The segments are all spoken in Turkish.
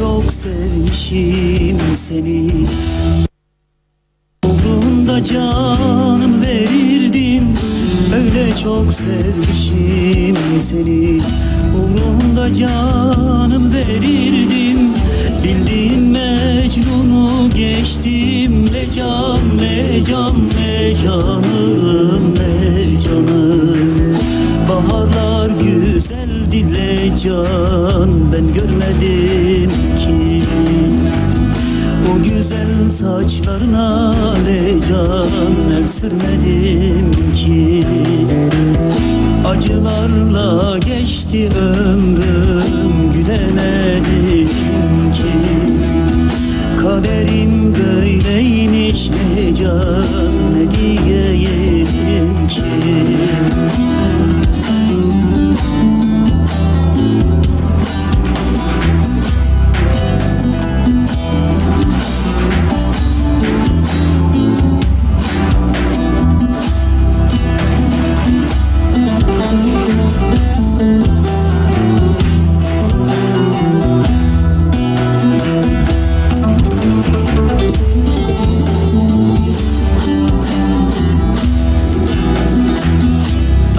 çok sevmişim seni. Uğrunda canım verirdim, öyle çok sevmişim seni. Uğrunda canım verirdim, bildiğin Mecnun'u geçtim. Ne can, ne can, ne canım, ne canım. Baharlar güzel dile can, ben görmedim ki. O güzel saçlarına ne can, el sürmedim ki. Acılarla geçti ömrüm, gülemedim ki. Kaderim böyleymiş ne can, ne diyeyim ki.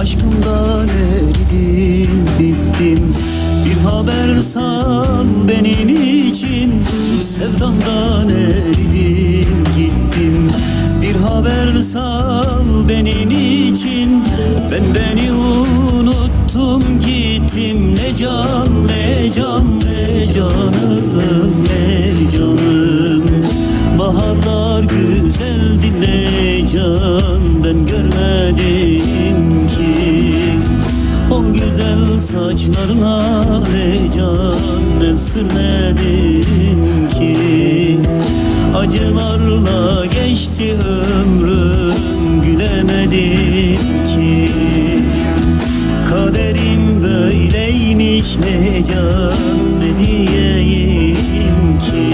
Aşkımdan eridim, bittim. Bir haber sal benim için. Sevdamdan eridim, gittim. Bir haber sal benim için. Ben beni unuttum, gittim. Ne can, ne can, ne canım, ne canım. Baharlar güzel dile can, ben görmedim ki. O güzel saçlarına ne can, el sürmedim ki. Acılarla geçti ömrüm, gülemedim ki. Kaderim böyleymiş ne can, ne diyeyim ki.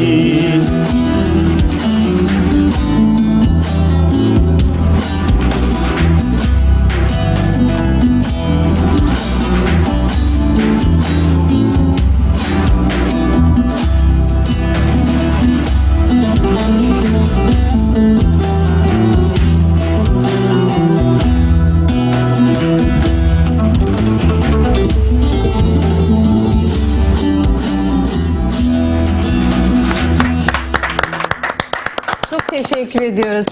Çok teşekkür ediyoruz.